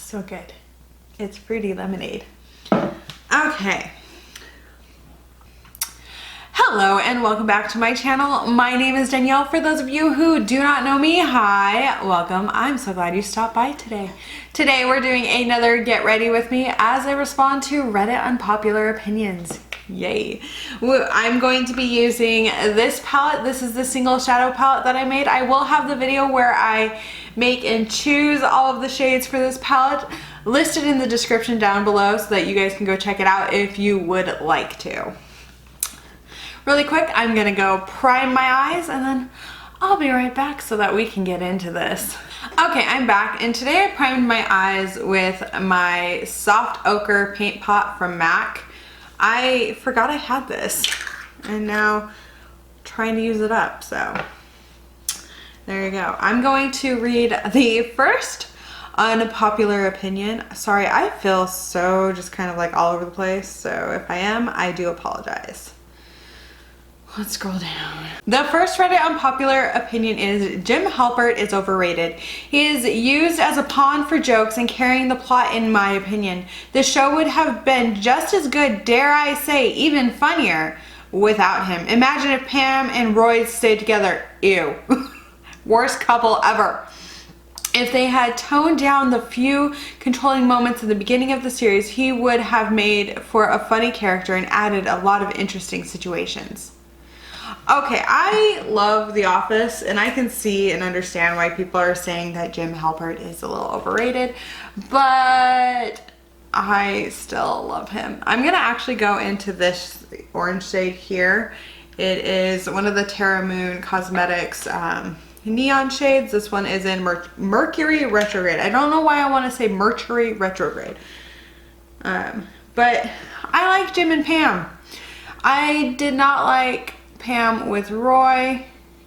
so good. It's fruity lemonade. Okay. Hello and welcome back to my channel. My name is Danielle. For those of you who do not know me, hi, welcome. I'm so glad you stopped by today. Today we're doing another Get Ready With Me as I respond to Reddit unpopular opinions. Yay. I'm going to be using this palette. This is the single shadow palette that I made. I will have the video where I make and choose all of the shades for this palette listed in the description down below so that you guys can go check it out if you would like to. Really quick, I'm gonna go prime my eyes and then I'll be right back so that we can get into this. Okay, I'm back and today I primed my eyes with my soft ochre paint pot from MAC. I forgot I had this and now I'm trying to use it up, so there you go. I'm going to read the first unpopular opinion. Sorry, I feel so just kind of like all over the place, so if I am, I do apologize. Let's scroll down. The first Reddit unpopular opinion is Jim Halpert is overrated. He is used as a pawn for jokes and carrying the plot in my opinion. The show would have been just as good, dare I say, even funnier without him. Imagine if Pam and Roy stayed together. Ew. Worst couple ever. If they had toned down the few controlling moments in the beginning of the series, he would have made for a funny character and added a lot of interesting situations. Okay, I love The Office, and I can see and understand why people are saying that Jim Halpert is a little overrated, but I still love him. I'm gonna actually go into this orange shade here. It is one of the Terra Cosmetics neon shades. This one is in Mercury Retrograde. I don't know why I want to say Mercury Retrograde, but I like Jim and Pam. I did not like Pam with Roy,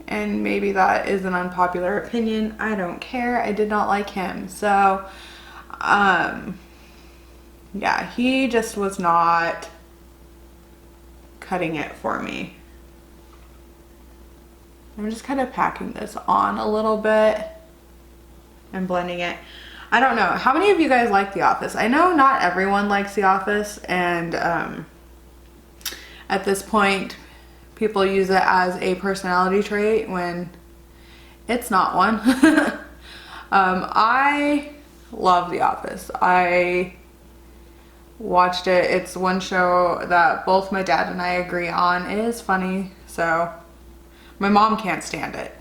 and maybe that is an unpopular opinion. I don't care. I did not like him. So, yeah, he just was not cutting it for me. I'm just kind of packing this on a little bit and blending it. I don't know. How many of you guys like The Office? I know not everyone likes The Office, and at this point, people use it as a personality trait when it's not one. I love The Office. I watched it. It's one show that both my dad and I agree on. It is funny, so my mom can't stand it,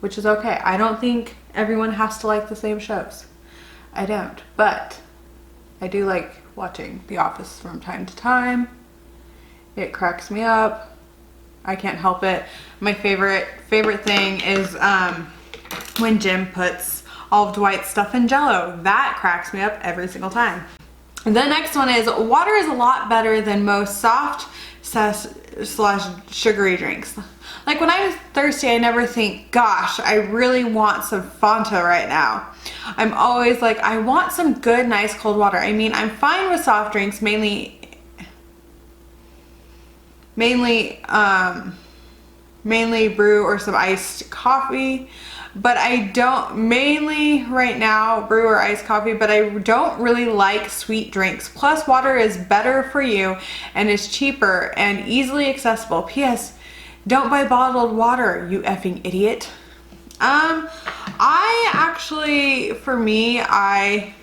which is okay. I don't think everyone has to like the same shows. I don't, but I do like watching The Office from time to time. It cracks me up. I can't help it. My favorite thing is when Jim puts all of Dwight's stuff in Jell-O. That cracks me up every single time. The next one is water is a lot better than most soft / sugary drinks. Like when I'm thirsty, I never think, gosh, I really want some Fanta right now. I'm always like, I want some good, nice cold water. I mean, I'm fine with soft drinks, mainly brew or some iced coffee, but I don't, mainly right now brew or iced coffee, but I don't really like sweet drinks. Plus water is better for you and is cheaper and easily accessible. P.S. Don't buy bottled water, you effing idiot. I actually, for me, I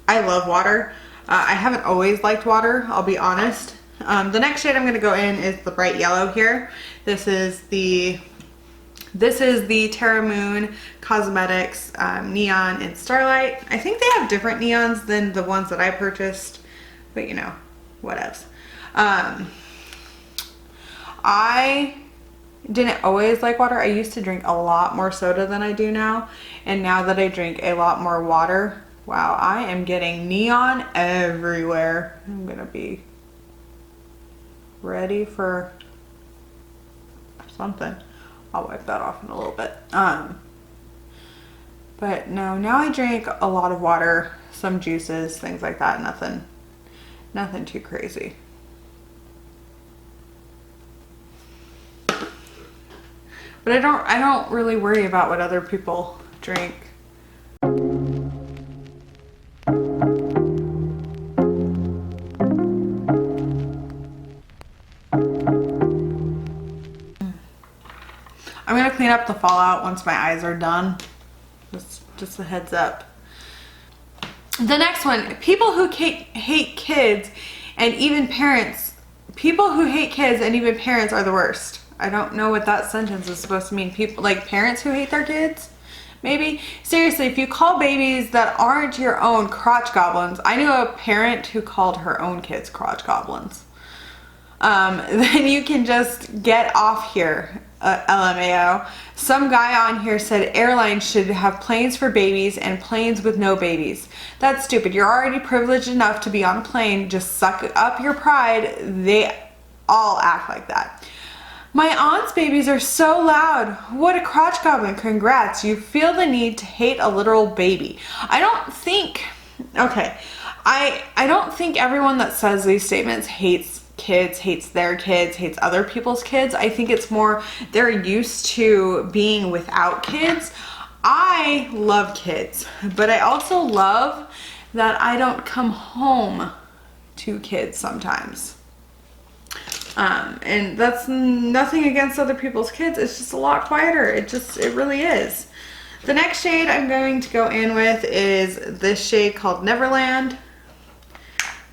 love water. I haven't always liked water, I'll be honest. The next shade I'm going to go in is the bright yellow here. This is the Terra Cosmetics Neon and Starlight. I think they have different neons than the ones that I purchased, but you know, whatevs. I didn't always like water. I used to drink a lot more soda than I do now, and now that I drink a lot more water, wow, I am getting neon everywhere. I'm gonna be ready for something. I'll wipe that off in a little bit. But no, now I drink a lot of water, some juices, things like that. Nothing too crazy. But I don't really worry about what other people drink. I'm gonna clean up the fallout once my eyes are done. Just a heads up. The next one, people who hate kids and even parents. People who hate kids and even parents are the worst. I don't know what that sentence is supposed to mean. People like parents who hate their kids? Maybe. Seriously, if you call babies that aren't your own crotch goblins, I knew a parent who called her own kids crotch goblins. Then you can just get off here, LMAO. Some guy on here said airlines should have planes for babies and planes with no babies. That's stupid. You're already privileged enough to be on a plane. Just suck up your pride. They all act like that. My aunt's babies are so loud. What a crotch goblin. Congrats. You feel the need to hate a literal baby. I don't think, okay, I don't think everyone that says these statements hates kids, hates their kids, hates other people's kids. I think it's more they're used to being without kids. I love kids, but I also love that I don't come home to kids sometimes. And that's nothing against other people's kids. It's just a lot quieter. It really is. The next shade I'm going to go in with is this shade called Neverland.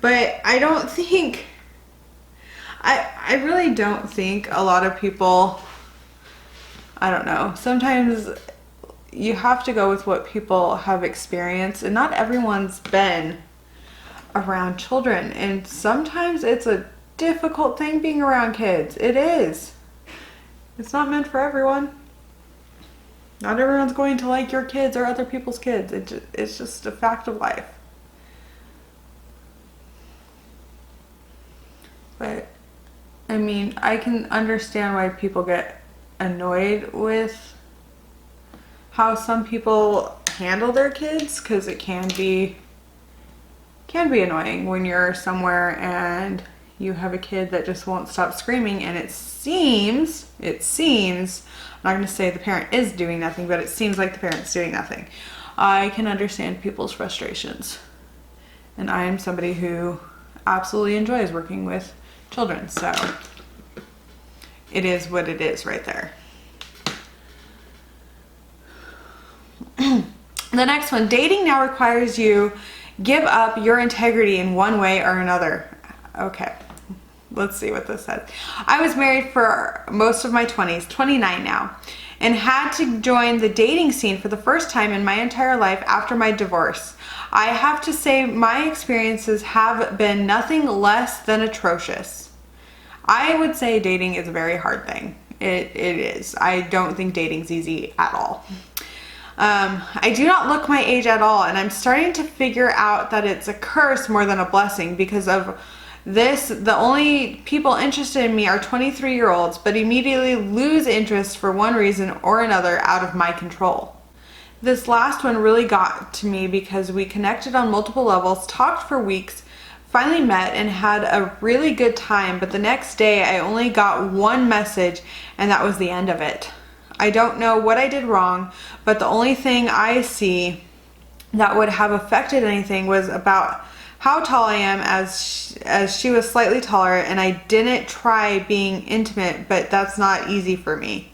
But I don't think, I really don't think a lot of people, I don't know, sometimes you have to go with what people have experienced, and not everyone's been around children, and sometimes it's a difficult thing being around kids. It is. It's not meant for everyone. Not everyone's going to like your kids or other people's kids. It's just a fact of life. But I mean, I can understand why people get annoyed with how some people handle their kids, because it can be annoying when you're somewhere and you have a kid that just won't stop screaming, and it seems, I'm not going to say the parent is doing nothing, but it seems like the parent's doing nothing. I can understand people's frustrations, and I am somebody who absolutely enjoys working with children, so it is what it is right there. The next one, dating now requires you give up your integrity in one way or another. Okay, let's see what this says. I was married for most of my 20s, 29 now, and had to join the dating scene for the first time in my entire life after my divorce. I have to say my experiences have been nothing less than atrocious. I would say dating is a very hard thing. It is. I don't think dating's easy at all. I do not look my age at all, and I'm starting to figure out that it's a curse more than a blessing because of this. The only people interested in me are 23-year-olds, but immediately lose interest for one reason or another out of my control. This last one really got to me because we connected on multiple levels, talked for weeks, finally met and had a really good time, but the next day I only got one message and that was the end of it. I don't know what I did wrong, but the only thing I see that would have affected anything was about how tall I am, as she was slightly taller, and I didn't try being intimate, but that's not easy for me.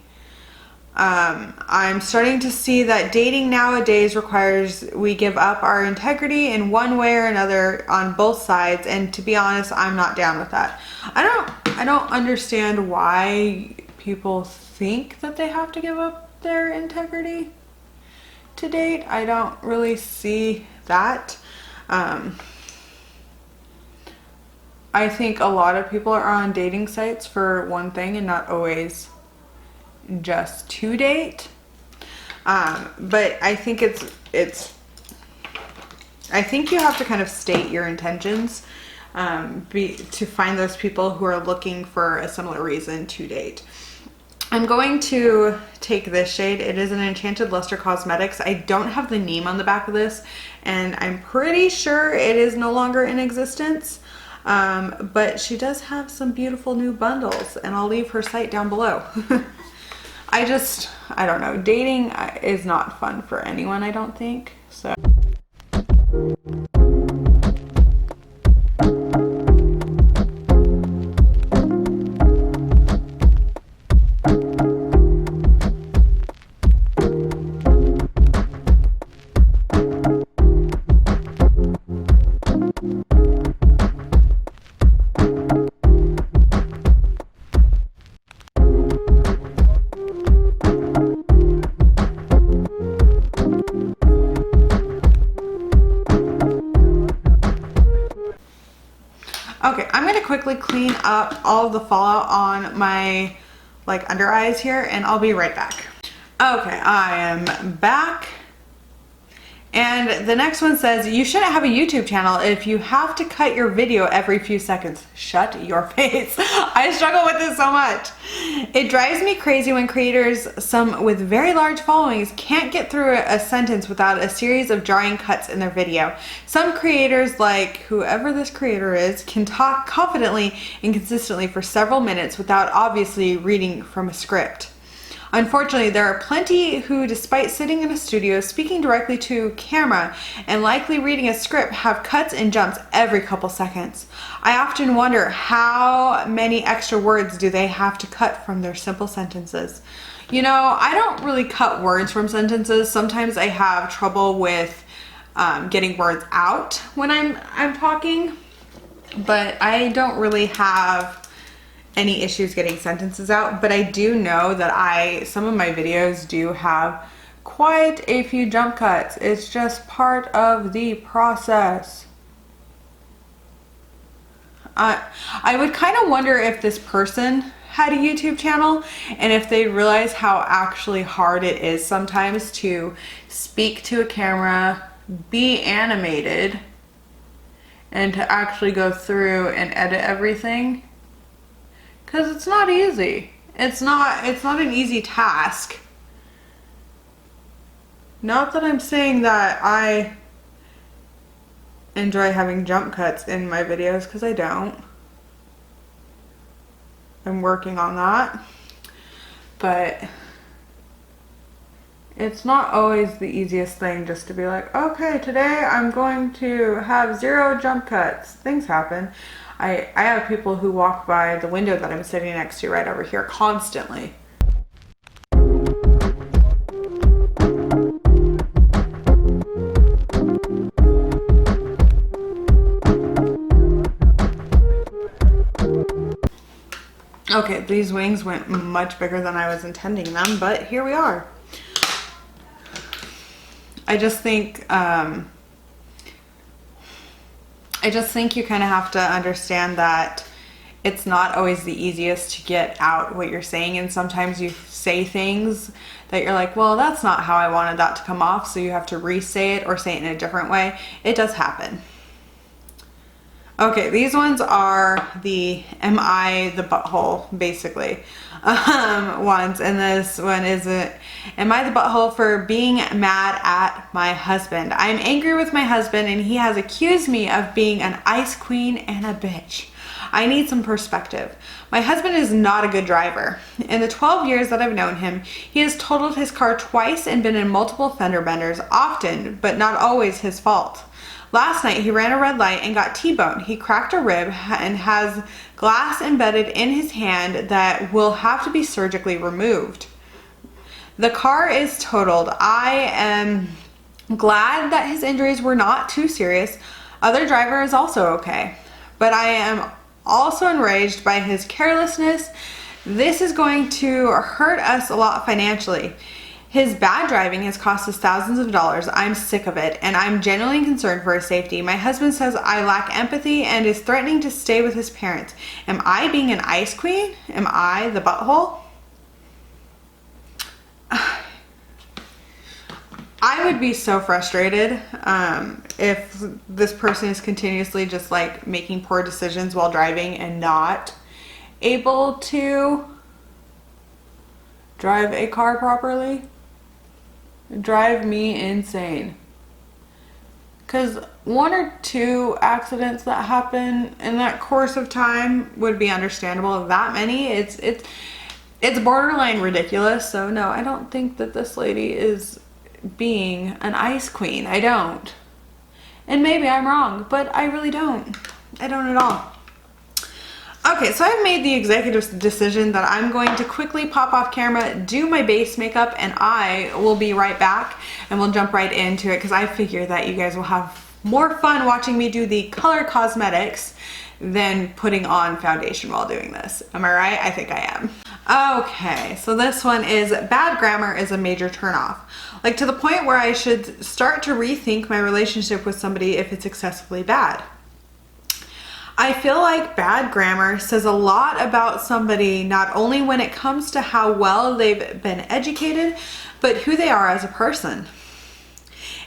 I'm starting to see that dating nowadays requires we give up our integrity in one way or another on both sides, and to be honest, I'm not down with that. I don't understand why people think that they have to give up their integrity to date. I don't really see that. I think a lot of people are on dating sites for one thing and not always just to date. But I think I think you have to kind of state your intentions to find those people who are looking for a similar reason to date. I'm going to take this shade. It is an Enchanted Lustre Cosmetics. I don't have the name on the back of this, and I'm pretty sure it is no longer in existence. But she does have some beautiful new bundles, and I'll leave her site down below. I don't know. Dating is not fun for anyone, I don't think. So. quickly clean up all of the fallout on my like under eyes here, and I'll be right back. Okay, I am back. And the next one says, you shouldn't have a YouTube channel if you have to cut your video every few seconds. Shut your face. I struggle with this so much. It drives me crazy when creators, some with very large followings, can't get through a sentence without a series of jarring cuts in their video. Some creators, like whoever this creator is, can talk confidently and consistently for several minutes without obviously reading from a script. Unfortunately, there are plenty who, despite sitting in a studio, speaking directly to camera, and likely reading a script, have cuts and jumps every couple seconds. I often wonder how many extra words do they have to cut from their simple sentences. You know, I don't really cut words from sentences. Sometimes I have trouble with getting words out when I'm talking, but I don't really have any issues getting sentences out. But I do know that some of my videos do have quite a few jump cuts. It's just part of the process. I would kind of wonder if this person had a YouTube channel and if they realize how actually hard it is sometimes to speak to a camera, be animated, and to actually go through and edit everything. Because it's not easy. It's not an easy task. Not that I'm saying that I enjoy having jump cuts in my videos, because I don't. I'm working on that. But it's not always the easiest thing just to be like, okay, today I'm going to have 0 jump cuts. Things happen. I have people who walk by the window that I'm sitting next to right over here constantly. Okay, these wings went much bigger than I was intending them, but here we are. I just think you kind of have to understand that it's not always the easiest to get out what you're saying, and sometimes you say things that you're like, well, that's not how I wanted that to come off, so you have to re-say it or say it in a different way. It does happen. Okay, these ones are the Am I the Butthole, basically, ones, and this one is Am I the Butthole for being mad at my husband? I'm angry with my husband and he has accused me of being an ice queen and a bitch. I need some perspective. My husband is not a good driver. In the 12 years that I've known him, he has totaled his car twice and been in multiple fender benders, often, but not always his fault. Last night, he ran a red light and got T-boned. He cracked a rib and has glass embedded in his hand that will have to be surgically removed. The car is totaled. I am glad that his injuries were not too serious. Other driver is also okay. But I am also enraged by his carelessness. This is going to hurt us a lot financially. His bad driving has cost us thousands of dollars. I'm sick of it, and I'm genuinely concerned for his safety. My husband says I lack empathy and is threatening to stay with his parents. Am I being an ice queen? Am I the butthole? I would be so frustrated if this person is continuously just like making poor decisions while driving and not able to drive a car properly. Drive me insane. Because 1 or 2 accidents that happen in that course of time would be understandable. That many, it's borderline ridiculous. So no, I don't think that this lady is being an ice queen. I don't. And maybe I'm wrong, but I really don't. I don't at all. Okay, so I've made the executive decision that I'm going to quickly pop off camera, do my base makeup, and I will be right back and we'll jump right into it because I figure that you guys will have more fun watching me do the color cosmetics than putting on foundation while doing this. Am I right? I think I am. Okay, so this one is bad grammar is a major turnoff. Like to the point where I should start to rethink my relationship with somebody if it's excessively bad. I feel like bad grammar says a lot about somebody, not only when it comes to how well they've been educated, but who they are as a person.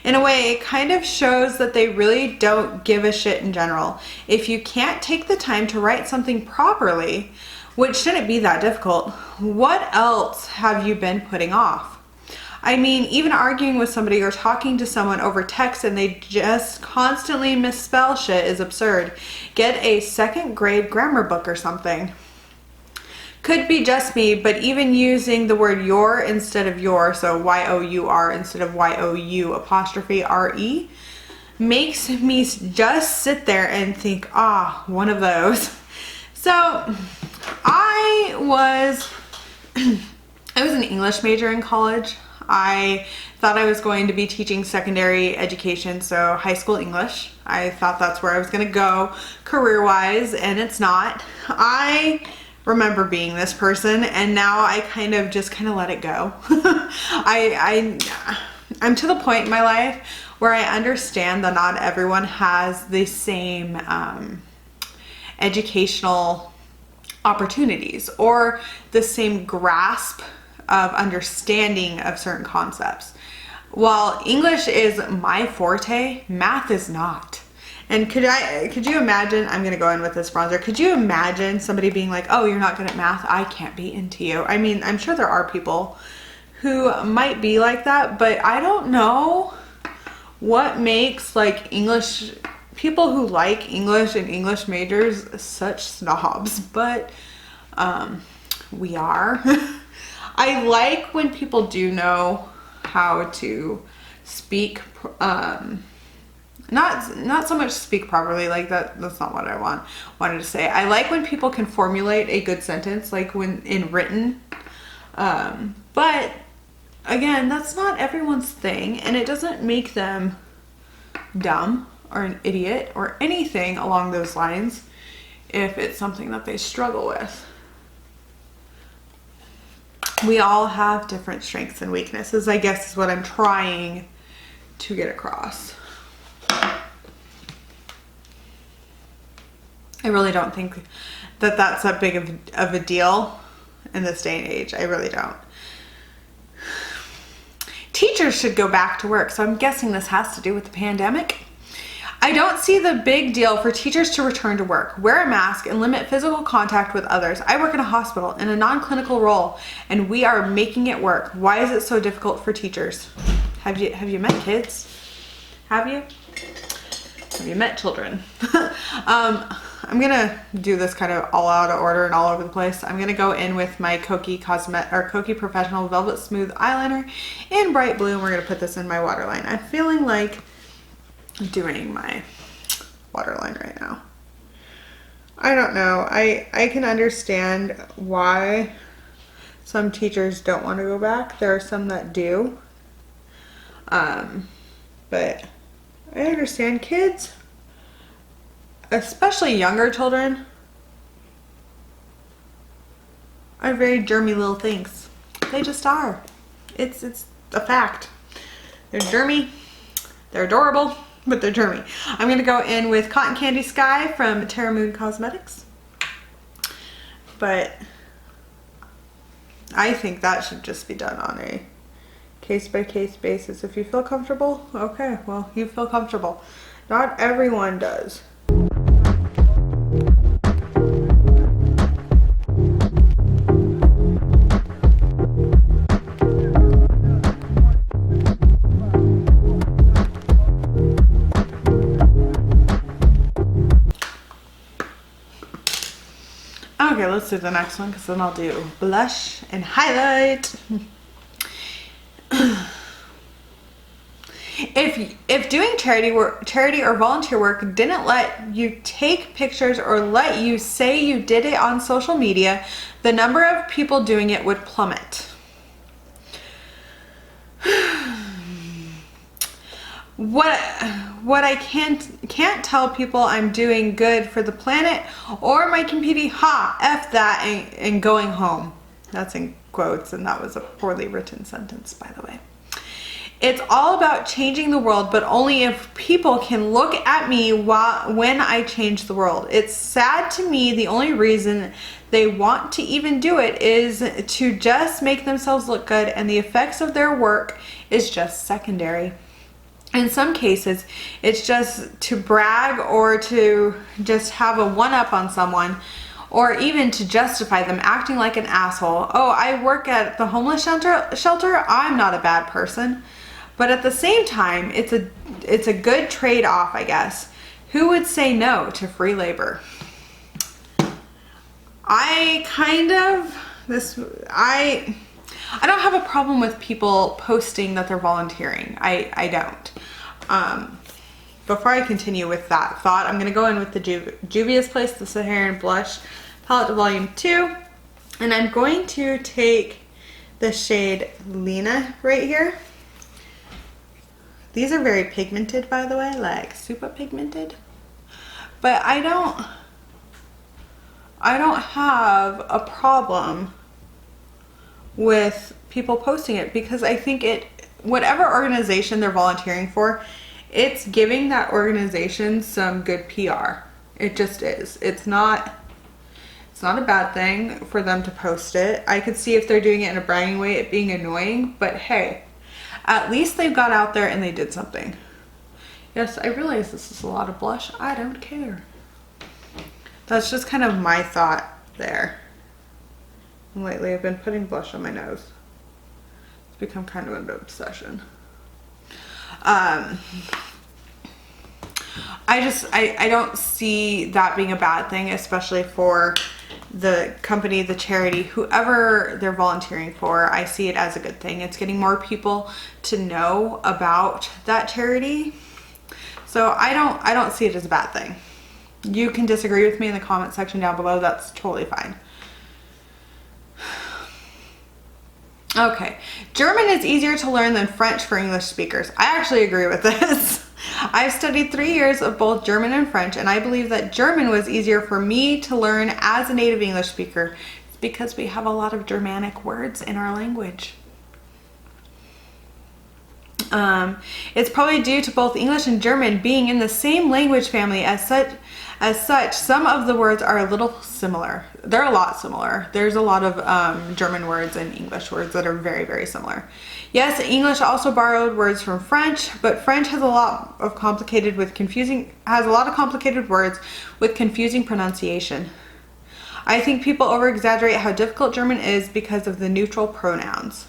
In a way, it kind of shows that they really don't give a shit in general. If you can't take the time to write something properly, which shouldn't be that difficult, what else have you been putting off? I mean, even arguing with somebody or talking to someone over text and they just constantly misspell shit is absurd. Get a second grade grammar book or something. Could be just me, but even using the word your instead of your, so Y-O-U-R instead of Y-O-U''R-E, makes me just sit there and think, one of those. So I was an English major in college. I thought I was going to be teaching secondary education, so high school English. I thought that's where I was going to go career-wise, and it's not. I remember being this person, and now I kind of let it go. I'm to the point in my life where I understand that not everyone has the same educational opportunities or the same grasp of understanding of certain concepts. While English is my forte, math is not. And could you imagine, I'm gonna go in with this bronzer, could you imagine somebody being like, oh, you're not good at math, I can't be into you? I mean, I'm sure there are people who might be like that, but I don't know what makes like English, people who like English and English majors such snobs, but we are. I like when people do know how to speak, not so much speak properly, like that's not what I wanted to say. I like when people can formulate a good sentence, like when in written, but again, that's not everyone's thing, and it doesn't make them dumb or an idiot or anything along those lines if it's something that they struggle with. We all have different strengths and weaknesses, I guess is what I'm trying to get across. I really don't think that that's that big of a deal in this day and age. I really don't. Teachers should go back to work, so I'm guessing this has to do with the pandemic. I don't see the big deal for teachers to return to work, wear a mask, and limit physical contact with others. I work in a hospital in a non-clinical role, and we are making it work. Why is it so difficult for teachers? Have you met kids? Have you met children? I'm gonna do this kind of all out of order and all over the place. I'm gonna go in with my Kokie Professional Velvet Smooth Eyeliner in bright blue, and we're gonna put this in my waterline. I'm feeling like doing my waterline right now. I don't know. I can understand why some teachers don't want to go back. There are some that do. But I understand kids, especially younger children, are very germy little things. They just are. It's a fact. They're germy. They're adorable. But they're germy. I'm going to go in with Cotton Candy Sky from Terra Cosmetics. But I think that should just be done on a case-by-case basis. If you feel comfortable, okay, well, you feel comfortable. Not everyone does. Okay, let's do the next one, because then I'll do blush and highlight. If doing charity or volunteer work didn't let you take pictures or let you say you did it on social media, the number of people doing it would plummet. What I can't tell people I'm doing good for the planet or my community, F that and going home. That's in quotes, and that was a poorly written sentence, by the way. It's all about changing the world, but only if people can look at me when I change the world. It's sad to me the only reason they want to even do it is to just make themselves look good, and the effects of their work is just secondary. In some cases, it's just to brag or to just have a one-up on someone, or even to justify them acting like an asshole. Oh, I work at the homeless shelter. I'm not a bad person. But at the same time, it's a good trade-off, I guess. Who would say no to free labor? I don't have a problem with people posting that they're volunteering. I don't. Before I continue with that thought, I'm going to go in with the Juvia's Place, the Saharan Blush Palette Volume 2. And I'm going to take the shade Lena right here. These are very pigmented, by the way, like super pigmented. But I don't have a problem with people posting it, because I think whatever organization they're volunteering for, it's giving that organization some good PR. It just is. It's not a bad thing for them to post it. I could see if they're doing it in a bragging way, it being annoying, but hey, at least they've got out there and they did something. Yes, I realize this is a lot of blush. I don't care. That's just kind of my thought there. And lately I've been putting blush on my nose. It's become kind of an obsession. I don't see that being a bad thing, especially for the company, the charity, whoever they're volunteering for. I see it as a good thing. It's getting more people to know about that charity. So I don't see it as a bad thing. You can disagree with me in the comment section down below. That's totally fine. Okay, German is easier to learn than French for English speakers. I actually agree with this. I've studied 3 years of both German and French, and I believe that German was easier for me to learn as a native English speaker. It's because we have a lot of Germanic words in our language. It's probably due to both English and German being in the same language family. As such, some of the words are a little similar. They're a lot similar. There's a lot of German words and English words that are very, very similar. Yes, English also borrowed words from French, but French has a lot of complicated words with confusing pronunciation. I think people over-exaggerate how difficult German is because of the neutral pronouns.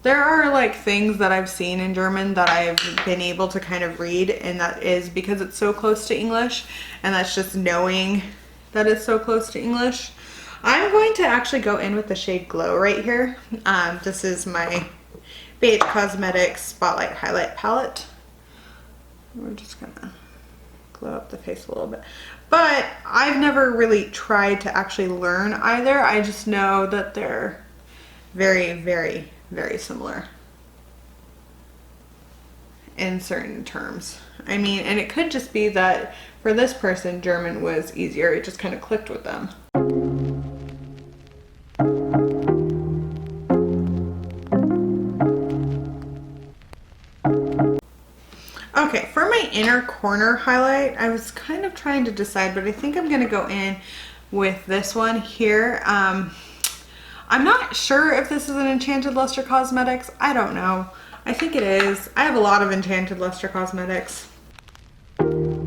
There are like things that I've seen in German that I've been able to kind of read, and that is because it's so close to English, and that's just knowing that it's so close to English. I'm going to actually go in with the shade Glow right here. This is my ABH Cosmetics Spotlight Highlight Palette. We're just gonna glow up the face a little bit. But I've never really tried to actually learn either. I just know that they're very, very, very similar in certain terms. I mean, and it could just be that for this person, German was easier. It just kind of clicked with them. Okay, for my inner corner highlight, I was kind of trying to decide, but I think I'm gonna go in with this one here. I'm not sure if this is an Enchanted Lustre Cosmetics. I don't know. I think it is. I have a lot of Enchanted Lustre Cosmetics. And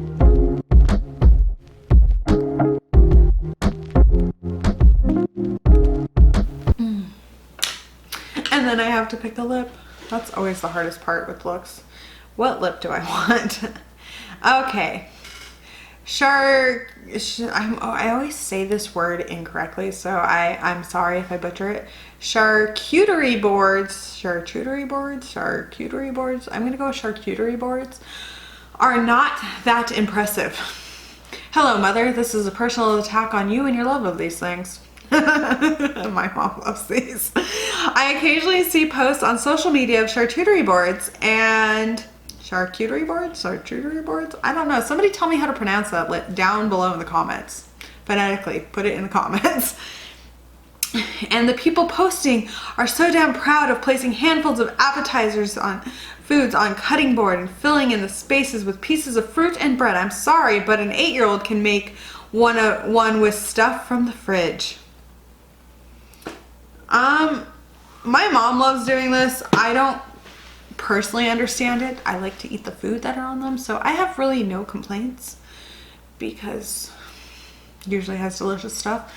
then I have to pick the lip. That's always the hardest part with looks. What lip do I want? Okay. I always say this word incorrectly, so I'm sorry if I butcher it. Charcuterie boards. I'm gonna go with charcuterie boards. Are not that impressive. Hello, mother. This is a personal attack on you and your love of these things. My mom loves these. I occasionally see posts on social media of charcuterie boards and charcuterie boards? I don't know. Somebody tell me how to pronounce that down below in the comments. Phonetically, put it in the comments. And the people posting are so damn proud of placing handfuls of appetizers on foods on cutting board and filling in the spaces with pieces of fruit and bread. I'm sorry, but an 8-year-old can make one with stuff from the fridge. My mom loves doing this. I don't personally understand it. I like to eat the food that are on them, so I have really no complaints because it usually has delicious stuff.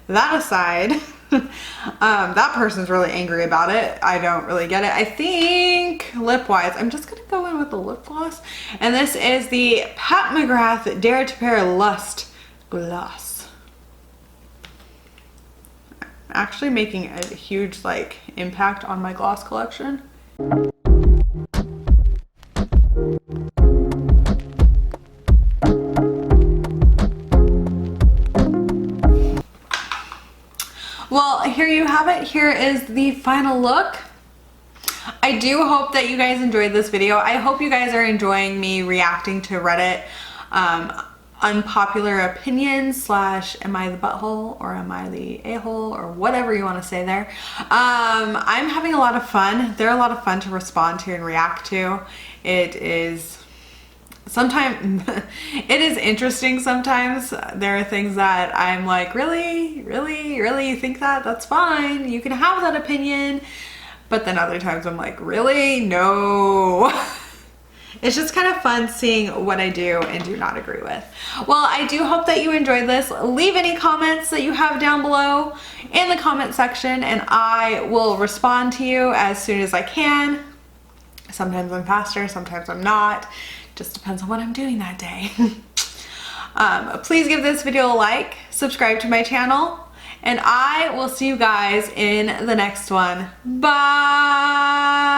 That aside, that person's really angry about it. I don't really get it. I think lip-wise, I'm just gonna go in with the lip gloss, and this is the Pat McGrath Dare to Pair Lust Gloss. Actually making a huge like impact on my gloss collection. Well, here you have it. Here is the final look. I do hope that you guys enjoyed this video. I hope you guys are enjoying me reacting to Reddit unpopular opinions / am I the butthole or am I the a-hole or whatever you want to say there. I'm having a lot of fun. They're a lot of fun to respond to and react to. It is sometimes it is interesting. Sometimes there are things that I'm like, really you think that? That's fine, you can have that opinion. But then other times I'm like, really? No. It's just kind of fun seeing what I do and do not agree with. Well, I do hope that you enjoyed this. Leave any comments that you have down below in the comment section and I will respond to you as soon as I can. Sometimes I'm faster, sometimes I'm not. Just depends on what I'm doing that day. Please give this video a like, subscribe to my channel, and I will see you guys in the next one. Bye!